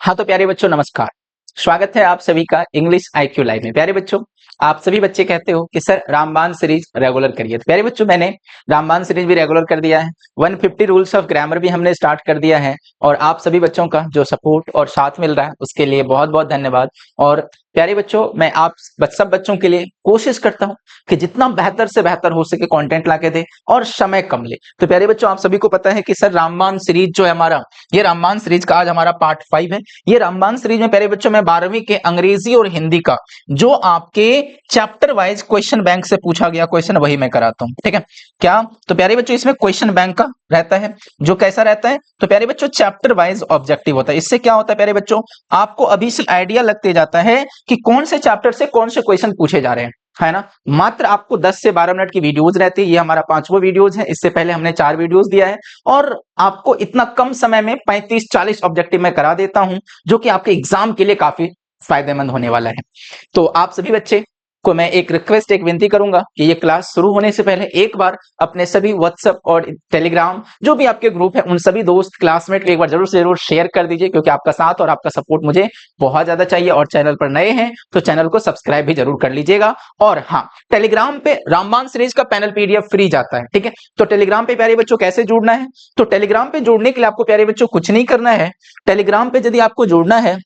हाँ तो प्यारे बच्चों नमस्कार। स्वागत है आप सभी का इंग्लिश IQ लाइव में। प्यारे बच्चों आप सभी बच्चे कहते हो कि सर रामबाण सीरीज रेगुलर करिए, तो प्यारे बच्चों मैंने रामबाण सीरीज भी रेगुलर कर दिया है। 150 रूल्स ऑफ ग्रामर भी हमने स्टार्ट कर दिया है और आप सभी बच्चों का जो सपोर्ट और साथ मिल रहा है उसके लिए बहुत बहुत धन्यवाद। और प्यारे बच्चों मैं आप सब बच्चों के लिए कोशिश करता हूं कि जितना बेहतर से बेहतर हो सके कंटेंट लाके दे और समय कम ले। तो प्यारे बच्चों आप सभी को पता है कि सर रामबाण सीरीज जो है हमारा, ये रामबाण सीरीज का आज हमारा पार्ट 5 है। ये रामबाण सीरीज में प्यारे बच्चों मैं 12वीं के अंग्रेजी और हिंदी का जो आपके चैप्टर वाइज क्वेश्चन बैंक से पूछा गया क्वेश्चन वही मैं कराता हूं, ठीक है क्या। तो प्यारे बच्चों इसमें क्वेश्चन बैंक का रहता है, जो कैसा रहता है तो प्यारे बच्चों चैप्टर वाइज ऑब्जेक्टिव होता है। इससे क्या होता है प्यारे बच्चों, आपको अभी से आइडिया लगते जाता है कि कौन से चैप्टर से कौन से क्वेश्चन पूछे जा रहे हैं, है ना। मात्र आपको 10 से 12 मिनट की वीडियोस रहती है। ये हमारा 5वां वीडियोस है, इससे पहले हमने 4 वीडियोस दिया है और आपको इतना कम समय में 35-40 ऑब्जेक्टिव मैं करा देता हूं, जो कि आपके एग्जाम के लिए काफी फायदेमंद होने वाला है। तो आप सभी बच्चे को मैं एक रिक्वेस्ट, एक विनती करूंगा कि ये क्लास शुरू होने से पहले एक बार अपने सभी व्हाट्सएप और टेलीग्राम जो भी आपके ग्रुप है उन सभी दोस्त क्लासमेट को एक बार जरूर से जरूर शेयर कर दीजिए, क्योंकि आपका साथ और आपका सपोर्ट मुझे बहुत ज्यादा चाहिए। और चैनल पर नए हैं तो चैनल को सब्सक्राइब भी जरूर कर लीजिएगा। और हाँ, टेलीग्राम पे रामबाण सीरीज का पैनल PDF फ्री जाता है, ठीक है। तो टेलीग्राम पे प्यारे बच्चों कैसे जुड़ना है, तो टेलीग्राम पे जुड़ने के लिए आपको प्यारे बच्चों कुछ नहीं करना है। टेलीग्राम पे यदि आपको जुड़ना है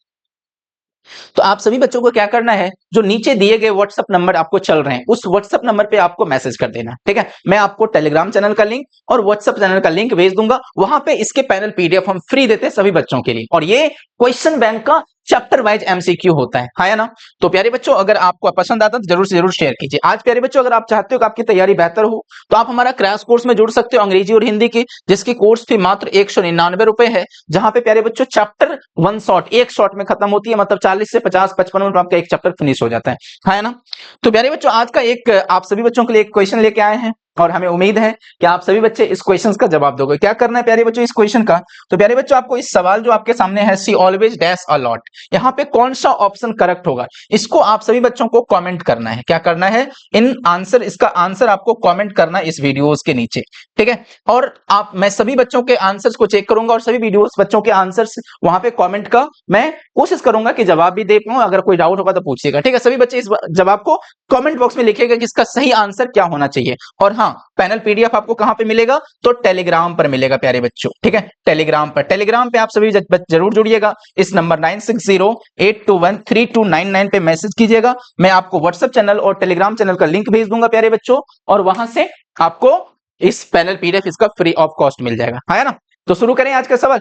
तो आप सभी बच्चों को क्या करना है, जो नीचे दिए गए व्हाट्सएप नंबर आपको चल रहे हैं उस व्हाट्सएप नंबर पे आपको मैसेज कर देना, ठीक है। मैं आपको टेलीग्राम चैनल का लिंक और व्हाट्सएप चैनल का लिंक भेज दूंगा। वहां पे इसके पैनल PDF हम फ्री देते हैं सभी बच्चों के लिए, और ये क्वेश्चन बैंक का चैप्टर वाइज MCQ होता है ना। तो प्यारे बच्चों अगर आपको पसंद आता है तो जरूर से जरूर शेयर कीजिए। आज प्यारे बच्चों अगर आप चाहते हो कि आपकी तैयारी बेहतर हो तो आप हमारा क्रैश कोर्स में जुड़ सकते हो अंग्रेजी और हिंदी की, जिसकी कोर्स फी मात्र 199 रुपए है। जहां पे प्यारे बच्चों चैप्टर वन शॉट, एक शॉट में खत्म होती है, मतलब 40 से 50-55 मिनट में आपका एक चैप्टर फिनिश हो जाता है ना। तो प्यारे बच्चों आज का एक आप सभी बच्चों के लिए एक क्वेश्चन लेके आए हैं और हमें उम्मीद है कि आप सभी बच्चे इस क्वेश्चन का जवाब दोगे। क्या करना है प्यारे बच्चों इस क्वेश्चन का, तो प्यारे बच्चों आपको इस सवाल जो आपके सामने है सी ऑलवेज डैश अ लॉट, यहाँ पे कौन सा ऑप्शन करेक्ट होगा इसको आप सभी बच्चों को कमेंट करना है। क्या करना है, इन आंसर, इसका आंसर आपको कमेंट करना है इस वीडियोस के नीचे, ठीक है। और आप, मैं सभी बच्चों के आंसर्स को चेक करूंगा और सभी वीडियोस बच्चों के आंसर्स वहां पे कमेंट का मैं कोशिश करूंगा कि जवाब भी दे पाऊं। अगर कोई डाउट होगा तो पूछिएगा, ठीक है। सभी बच्चे इस जवाब को कमेंट बॉक्स में लिखिएगा कि इसका सही आंसर क्या होना चाहिए। और हाँ, पैनल PDF आपको कहां पे मिलेगा, तो टेलीग्राम पर मिलेगा प्यारे बच्चों, ठीक है। टेलीग्राम पर आप सभी जरूर जुड़िएगा। इस नंबर 9608213299 पे मैसेज कीजिएगा। मैं आपको व्हाट्सएप चैनल और टेलीग्राम चैनल का लिंक भेज दूंगा प्यारे बच्चों, और वहां से आपको इस पैनल PDF इसका फ्री ऑफ कॉस्ट मिल जाएगा, है ना। तो शुरू करें आज का सवाल।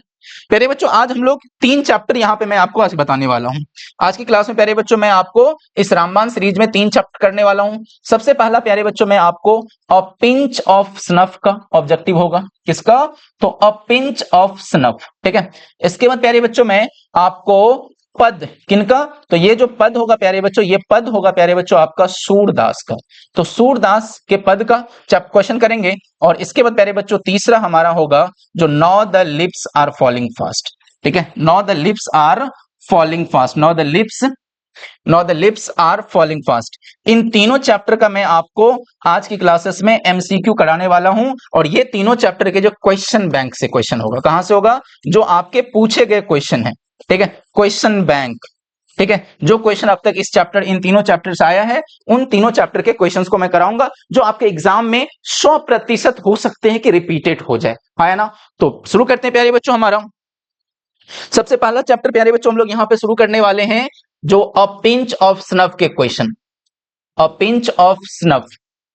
प्यारे बच्चों आज हम लोग 3 चैप्टर यहाँ पे मैं आपको आज बताने वाला हूँ। आज की क्लास में प्यारे बच्चों मैं आपको इस रामबाण सीरीज में 3 चैप्टर करने वाला हूँ। सबसे पहला प्यारे बच्चों मैं आपको अ पिंच ऑफ स्नफ का ऑब्जेक्टिव होगा। किसका, तो अ पिंच ऑफ स्नफ, ठीक है। इसके बाद प्यारे बच्चों मैं आपको पद, किनका, तो ये जो पद होगा प्यारे बच्चों, ये पद होगा प्यारे बच्चों आपका सूरदास का। तो सूरदास के पद का क्वेश्चन करेंगे। और इसके बाद प्यारे बच्चों तीसरा हमारा होगा जो now the lips are falling fast, ठीक है। Now the lips are falling fast, now the lips are falling fast. इन तीनों चैप्टर का मैं आपको आज की क्लासेस में MCQ कराने वाला हूं। और ये तीनों चैप्टर के जो क्वेश्चन बैंक से क्वेश्चन होगा, कहां से होगा, जो आपके पूछे गए क्वेश्चन है, ठीक है, क्वेश्चन बैंक, ठीक है। जो क्वेश्चन अब तक इस चैप्टर, इन तीनों चैप्टर से आया है उन तीनों चैप्टर के क्वेश्चंस को मैं कराऊंगा, जो आपके एग्जाम में 100% हो सकते हैं कि रिपीटेड हो जाए, है ना। तो शुरू करते हैं प्यारे बच्चों। हमारा सबसे पहला चैप्टर प्यारे बच्चों हम लोग यहां पे शुरू करने वाले हैं जो अ पिंच ऑफ स्नफ के question. A pinch of snuff,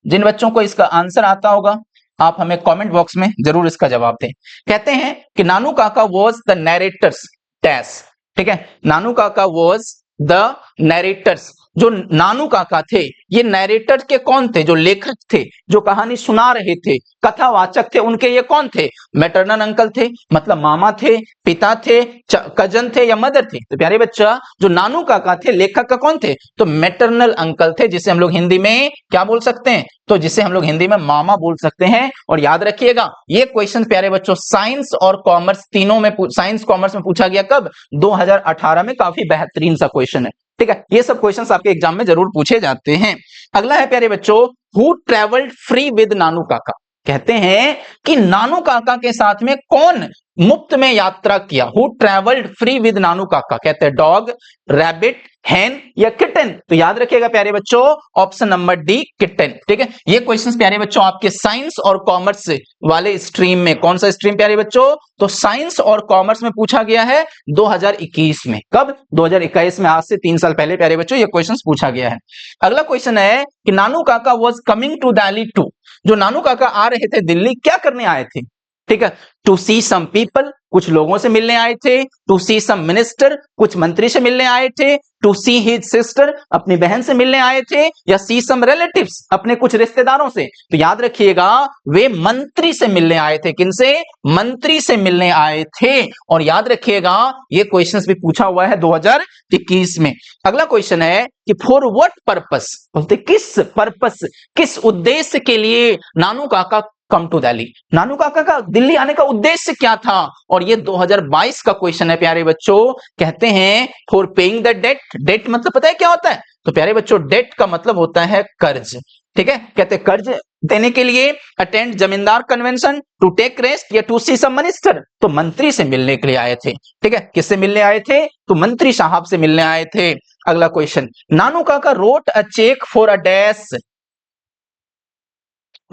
जिन बच्चों को इसका आंसर आता होगा आप हमें कमेंट बॉक्स में जरूर इसका जवाब दें। कहते हैं कि नानू काका वॉज द नैरेटर्स डैश, ठीक है। नानू काका वॉज द नैरेटर्स, जो नानू काका थे ये नैरेटर के कौन थे, जो लेखक थे, जो कहानी सुना रहे थे, कथावाचक थे, उनके ये कौन थे, मैटरनल अंकल थे, मतलब मामा थे, पिता थे, कजन थे या मदर थे। तो प्यारे बच्चा जो नानू काका थे लेखक का कौन थे, तो मैटरनल अंकल थे, जिसे हम लोग हिंदी में क्या बोल सकते हैं, तो जिसे हम लोग हिंदी में मामा बोल सकते हैं। और याद रखिएगा ये क्वेश्चन प्यारे बच्चों साइंस और कॉमर्स तीनों में, साइंस कॉमर्स में पूछा गया कब, 2018 में। काफी बेहतरीन सा क्वेश्चन है, ठीक है। ये सब क्वेश्चंस आपके एग्जाम में जरूर पूछे जाते हैं। अगला है प्यारे बच्चों हु ट्रेवल्ड फ्री विद नानू काका। कहते हैं कि नानू काका के साथ में कौन मुफ्त में यात्रा किया? हु ट्रेवल्ड फ्री विद नानू काका? कहते हैं डॉग, रैबिट, हैन या किटन? तो याद रखिएगा प्यारे बच्चों, ऑप्शन नंबर डी किटन। ठीक है, ये क्वेश्चंस प्यारे बच्चों आपके साइंस और कॉमर्स वाले स्ट्रीम में, कौन सा स्ट्रीम प्यारे बच्चों? तो साइंस और कॉमर्स में पूछा गया है 2021 में। कब? 2021 में, आज से 3 साल पहले प्यारे बच्चों ये क्वेश्चंस पूछा गया है। अगला क्वेश्चन है कि Nanu Kaka was coming to Delhi to, जो नानू काका आ रहे थे दिल्ली, क्या करने आए थे? ठीक है, टू सी सम पीपल, कुछ लोगों से मिलने आए थे, टू सी सम मिनिस्टर, कुछ मंत्री से मिलने आए थे, टू सी हिज सिस्टर, अपनी बहन से मिलने आए थे, या सी सम रिलेटिव्स, अपने कुछ रिश्तेदारों से? तो याद रखिएगा वे मंत्री से मिलने आए थे। किनसे? मंत्री से मिलने आए थे। और याद रखिएगा ये क्वेश्चंस भी पूछा हुआ है 2021 में। अगला क्वेश्चन है कि फॉर व्हाट पर्पस, बोलते किस पर्पस, किस उद्देश्य के लिए नानू काका कम टू दिल्ली? नानू काका का दिल्ली आने का उद्देश्य क्या था? और ये 2022 का क्वेश्चन है प्यारे बच्चों। कहते हैं for paying the debt. Debt मतलब पता है क्या होता है? तो प्यारे बच्चों डेट का मतलब होता है कर्ज। ठीक है, कहते हैं कर्ज देने के लिए, अटेंड जमींदार कन्वेंशन, टू टेक रेस्ट, या टू सी सम मिनिस्टर? तो मंत्री से मिलने के लिए आए थे। ठीक है, किससे मिलने आए थे? तो मंत्री साहब से मिलने आए थे। अगला question, Nanu Kaka wrote a cheque for a dash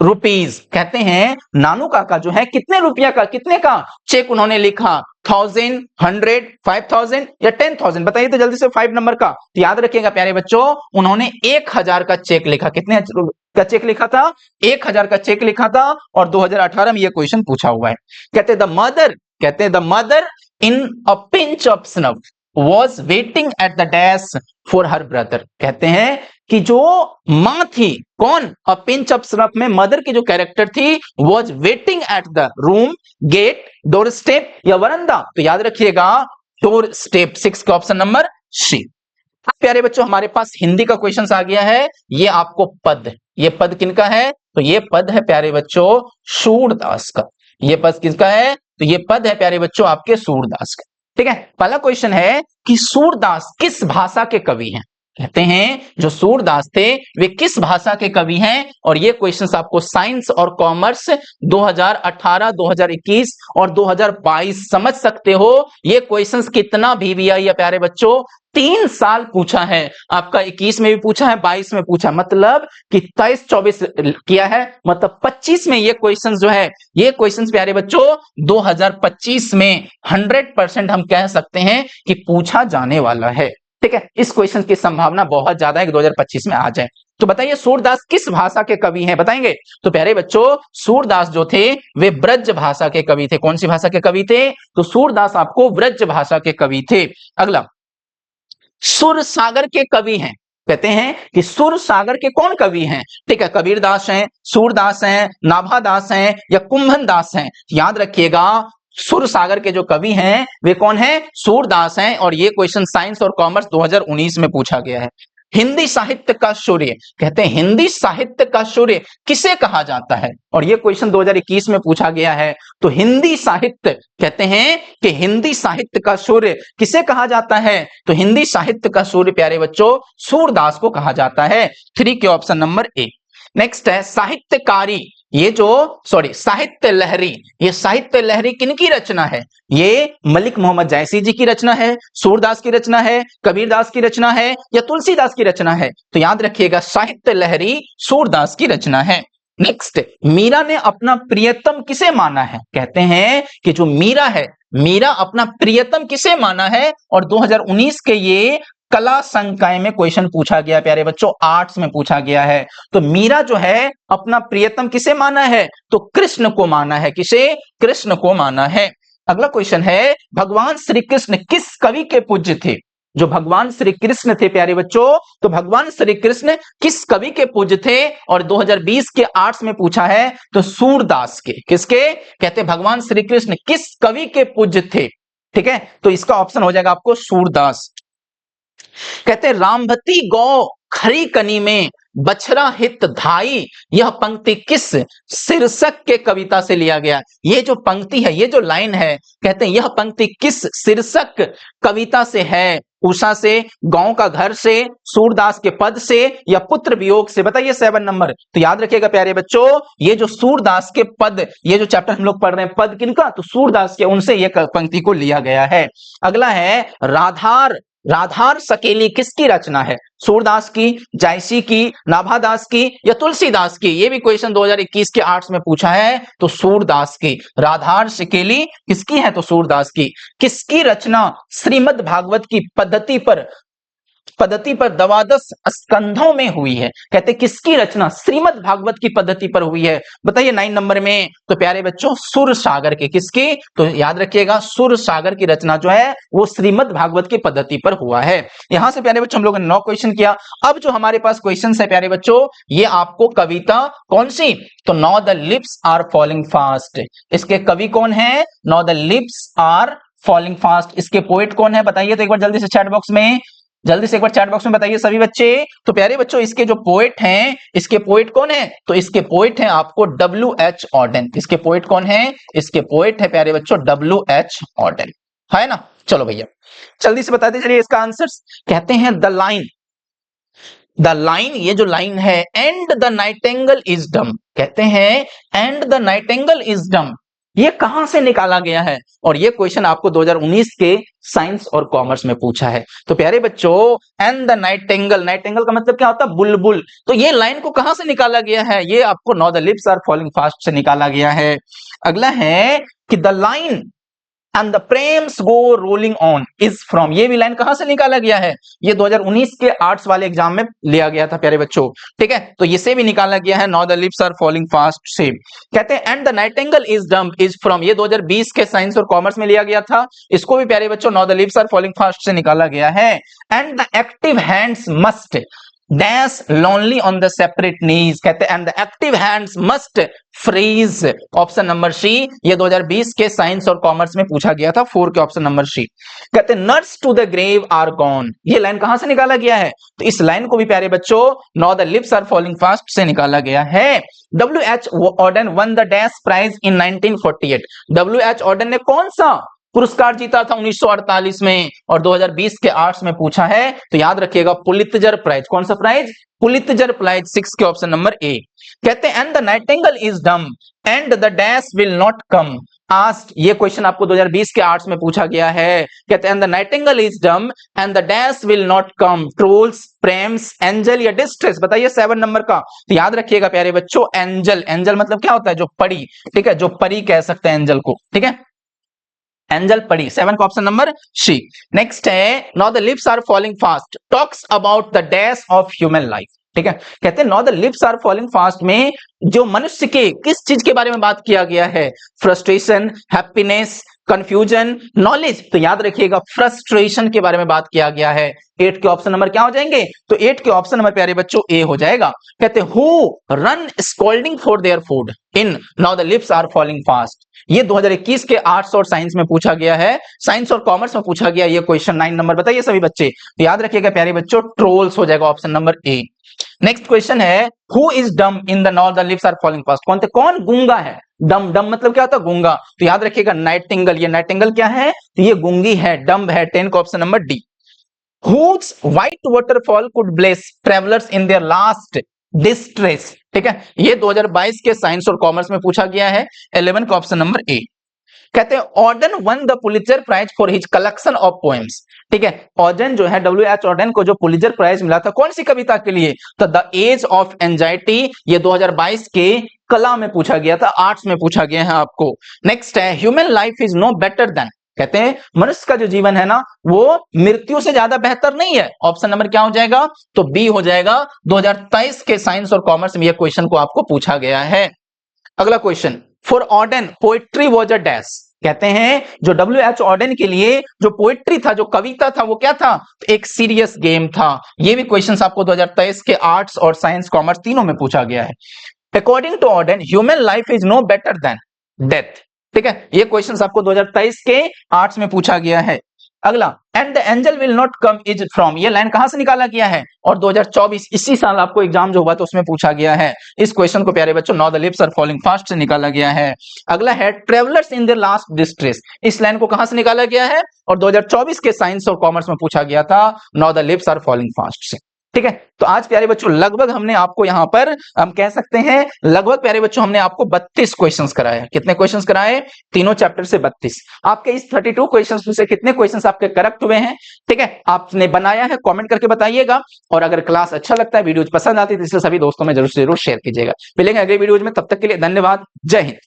rupees. कहते हैं नानू काका जो है कितने रुपया का, कितने का चेक उन्होंने लिखा? 1000, 100, 5000 या 10,000? बताइए तो जल्दी से 5 नंबर का। तो याद रखिएगा प्यारे बच्चों, उन्होंने 1000 का चेक लिखा। कितने का चेक लिखा था? 1000 का चेक लिखा था। और 2018 में यह क्वेश्चन पूछा हुआ है। कहते the mother in a pinch of snuff was waiting at the dash for her brother। कहते हैं कि जो मां थी, कौन? अ पिंच ऑफ स्नफ में मदर की जो कैरेक्टर थी, was waiting at the room, gate, doorstep या वरंदा? तो याद रखिएगा डोर स्टेप, 6 का ऑप्शन नंबर सी। प्यारे बच्चों हमारे पास हिंदी का क्वेश्चन आ गया है। ये आपको पद, ये पद किनका है? तो ये पद है प्यारे बच्चों सूरदास का। ये पद किसका है? तो ये पद है प्यारे बच्चों आपके सूरदास का। ठीक है, पहला क्वेश्चन है कि सूरदास किस भाषा के कवि हैं? कहते हैं जो सूरदास थे वे किस भाषा के कवि हैं? और ये क्वेश्चंस आपको साइंस और कॉमर्स 2018, 2021 और 2022 समझ सकते हो। ये क्वेश्चंस कितना VVI है प्यारे बच्चों, 3 साल पूछा है। आपका 21 में भी पूछा है, 22 में पूछा, मतलब कि 23-24 किया है, मतलब 25 में ये क्वेश्चन जो है, ये क्वेश्चन प्यारे बच्चों 2025 में 100% हम कह सकते हैं कि पूछा जाने वाला है। ठीक है, इस क्वेश्चन की संभावना बहुत ज्यादा है कि 2025 में आ जाए। तो बताइए सूरदास किस भाषा के कवि हैं? बताएंगे? तो प्यारे बच्चों सूरदास जो थे वे ब्रज भाषा के कवि थे। कौन सी भाषा के कवि थे? तो सूरदास आपको ब्रज भाषा के कवि थे। अगला, सुर सागर के कवि हैं। कहते हैं कि सुर सागर के कौन कवि हैं? ठीक है, कबीरदास हैं, सूरदास हैं, नाभादास हैं या कुंभन दास हैं? याद रखिएगा सुर सागर के जो कवि हैं वे कौन हैं? सूरदास हैं। और ये क्वेश्चन साइंस और कॉमर्स 2019 में पूछा गया है। हिंदी साहित्य का सूर्य, कहते हैं हिंदी साहित्य का सूर्य किसे कहा जाता है? और ये क्वेश्चन 2021 में पूछा गया है। तो हिंदी साहित्य, कहते हैं कि हिंदी साहित्य का सूर्य किसे कहा जाता है? तो हिंदी साहित्य का सूर्य प्यारे बच्चों सूरदास को कहा जाता है। 3 के ऑप्शन नंबर ए। नेक्स्ट है साहित्यकारी, ये जो साहित्य लहरी, ये साहित्य लहरी किनकी रचना है? ये मलिक मोहम्मद जायसी जी की रचना है, सूरदास की रचना है, कबीरदास की रचना है या तुलसीदास की रचना है? तो याद रखिएगा साहित्य लहरी सूरदास की रचना है। नेक्स्ट, मीरा ने अपना प्रियतम किसे माना है? कहते हैं कि जो मीरा है, मीरा अपना प्रियतम किसे माना है? और 2019 के ये कला संकाय में क्वेश्चन पूछा गया प्यारे बच्चों, आर्ट्स में पूछा गया है। तो मीरा जो है अपना प्रियतम किसे माना है? तो कृष्ण को माना है। किसे? कृष्ण को माना है। अगला क्वेश्चन है भगवान श्री कृष्ण किस कवि के पूज्य थे? जो भगवान श्री कृष्ण थे प्यारे बच्चों, तो भगवान श्री कृष्ण किस कवि के पूज्य थे? और 2020 के आर्ट्स में पूछा है तो सूरदास के। किसके? कहते हैं भगवान श्री कृष्ण किस कवि के पूज्य थे? ठीक है, तो इसका ऑप्शन हो जाएगा आपको सूरदास। कहते रामभती गौ खरी कनी में बछरा हित धाई, यह पंक्ति किस शीर्षक के कविता से लिया गया? ये जो पंक्ति है, ये जो लाइन है, कहते हैं यह पंक्ति किस शीर्षक कविता से है? उषा से, गांव का घर से, सूरदास के पद से, या पुत्र वियोग से? बताइए 7 नंबर। तो याद रखिएगा प्यारे बच्चों, ये जो सूरदास के पद, ये जो चैप्टर हम लोग पढ़ रहे हैं, पद किनका? तो सूरदास के, उनसे ये पंक्ति को लिया गया है। अगला है राधार। राधार सकेली किसकी रचना है? सूरदास की, जायसी की, नाभादास की, या तुलसीदास की? ये भी क्वेश्चन 2021 के आर्ट्स में पूछा है, तो सूरदास की। राधार सकेली किसकी है? तो सूरदास की। किसकी रचना श्रीमद् भागवत की पद्धति पर द्वादश स्कंधों में हुई है? कहते किसकी रचना श्रीमद् भागवत की पद्धति पर हुई है? बताइए 9 नंबर में। तो प्यारे बच्चों, सुर सागर के। किसकी? तो याद रखिएगा, सुर सागर की रचना जो है वो श्रीमद् भागवत की पद्धति पर हुआ है। यहां से प्यारे बच्चों हम लोगों ने 9 क्वेश्चन किया। अब जो हमारे पास क्वेश्चन है प्यारे बच्चों, ये आपको कविता कौन सी? तो now the lips are falling fast. इसके कवि कौन है? Now the lips are falling fast. इसके पोएट कौन है? बताइए तो एक बार जल्दी से चैट बॉक्स में, जल्दी से एक बार चैट बॉक्स में बताइए सभी बच्चे। तो प्यारे बच्चों, इसके जो पोएट हैं, इसके पोएट कौन है? तो इसके पोएट हैं आपको W.H. ऑडेन। इसके पोएट कौन है? इसके पोएट है प्यारे बच्चों W.H. ऑडेन, है ना? चलो भैया जल्दी से बताते चलिए इसका आंसर। कहते हैं द लाइन, ये जो लाइन है, एंड द नाइटिंगेल इज डम। कहते हैं एंड द नाइटिंगेल इज डम, ये कहां से निकाला गया है? और ये क्वेश्चन आपको 2019 के साइंस और कॉमर्स में पूछा है। तो प्यारे बच्चों, एंड द नाइटिंगेल, नाइटिंगेल का मतलब क्या होता है? बुलबुल। तो ये लाइन को कहां से निकाला गया है? ये आपको now the lips are falling fast से निकाला गया है। अगला है कि the line and the prams go rolling on is from, ये भी लाइन कहां से निकाला गया है? ये 2019 के आर्ट्स वाले एग्जाम में लिया गया था प्यारे बच्चों, ठीक है? तो इसे भी निकाला गया है now the lips are falling fast से। कहते हैं and the nightingale is dumb is from, ये 2020 के साइंस और कॉमर्स में लिया गया था। इसको भी प्यारे बच्चों now the lips are falling fast से निकाला गया है। And the active hands must dash lonely on the separate knees. कहते हैं and the active hands must freeze, option number C. ये 2020 के साइंस और कॉमर्स में पूछा गया था, 4 के ऑप्शन नंबर सी। कहते हैं nurse to the grave are gone, ये लाइन कहां से निकाला गया है? तो इस लाइन को भी प्यारे बच्चों now the lips are falling fast से निकाला गया है। W.H. Auden won the dash prize in 1948। W.H. Auden ने कौन सा पुरस्कार जीता था 1948 में? और 2020 के आर्ट्स में पूछा है, तो याद रखिएगा पुलित्जर प्राइज। कौन सा प्राइज? पुलित्जर प्राइज, 6 के ऑप्शन नंबर ए। कहते हैं एंड द नाइटिंगेल इज डम and the dash will not come asked, ये क्वेश्चन आपको 2020 के आर्ट्स में पूछा गया है। कहते हैं द नाइटिंगेल इज डम and the dash will not come, trolls, Prem's, angel या डिस्ट्रेस? बताइए 7 नंबर का। तो याद रखिएगा प्यारे बच्चों, एंजल। एंजल मतलब क्या होता है? जो परी, ठीक है? जो परी कह सकते हैं एंजल को, ठीक है? एंजल पड़ी, 7 का ऑप्शन नंबर सी। नेक्स्ट है now the lips are falling fast talks about the dash of human life, ठीक है? कहते हैं now the lips are falling fast में जो मनुष्य के किस चीज के बारे में बात किया गया है? Frustration, happiness, confusion, knowledge? तो याद रखिएगा फ्रस्ट्रेशन के बारे में बात किया गया है। 8 के ऑप्शन नंबर क्या हो जाएंगे? तो 8 के ऑप्शन नंबर प्यारे बच्चों ए हो जाएगा। कहते हैं who run scolding for their food in now the lips are falling fast, ये 2021 के आर्ट्स और साइंस में पूछा गया है, साइंस और कॉमर्स में पूछा गया ये क्वेश्चन। 9 नंबर बताइए सभी बच्चे। तो याद रखिएगा प्यारे बच्चों ट्रोल्स हो जाएगा option number A. Next question is who is dumb in the now the lips are falling fast, कौन गूंगा है? डम, डम मतलब क्या होता है? गूंगा। तो याद रखिएगा नाइटिंगेल, ये नाइटिंगेल क्या है? तो ये गूंगी है, डम है। 10 का option number D. Whose white waterfall could bless travelers in their last distress, ठीक है? ये 2022 के साइंस और कॉमर्स में पूछा गया है। 11 का ऑप्शन नंबर ए। कहते हैं Auden won the Pulitzer prize for his collection of poems, ठीक है? ऑडेन जो है W.H. ऑडेन को जो पुलित्जर प्राइज मिला था कौन सी कविता के लिए? तो द एज ऑफ एंजाइटी, ये 2022 के कला में पूछा गया था, आर्ट्स में पूछा गया है आपको। नेक्स्ट है human life is no better than, कहते हैं मनुष्य का जो जीवन है ना वो मृत्यु से ज्यादा बेहतर नहीं है। ऑप्शन नंबर क्या हो जाएगा? तो बी हो जाएगा। 2023 के साइंस और कॉमर्स में यह क्वेश्चन को आपको पूछा गया है। अगला question, for Odean poetry was a dash, कहते हैं जो W.H. ऑडेन के लिए जो पोएट्री था, जो कविता था, वो क्या था? एक सीरियस गेम था। ये भी क्वेश्चन आपको 2023 के आर्ट्स और साइंस कॉमर्स तीनों में पूछा गया है। According to Auden human life is no better than death, ठीक है? ये क्वेश्चन आपको 2023 के आर्ट्स में पूछा गया है। अगला, and the angel will not come is from, ये लाइन कहां से निकाला गया है? और 2024 इसी साल आपको एग्जाम जो हुआ तो उसमें पूछा गया है। इस क्वेश्चन को प्यारे बच्चों now the lips are falling fast से निकाला गया है। अगला है travellers in the last distress, इस लाइन को कहां से निकाला गया है? और 2024 के साइंस और कॉमर्स में पूछा गया था, now the lips are falling fast से। ठीक है, तो आज प्यारे बच्चों लगभग हमने आपको यहां पर हम कह सकते हैं लगभग प्यारे बच्चों हमने आपको 32 क्वेश्चंस कराए। कितने क्वेश्चंस कराए? तीनों चैप्टर से 32। आपके इस 32 क्वेश्चंस में से कितने क्वेश्चंस आपके करेक्ट हुए हैं? ठीक है, आपने बनाया है कमेंट करके बताइएगा। और अगर क्लास अच्छा लगता है, वीडियो पसंद आती है तो इसे सभी दोस्तों में जरूर से जरूर शेयर कीजिएगा। मिलेंगे अगले वीडियो में, तब तक के लिए धन्यवाद। जय हिंद।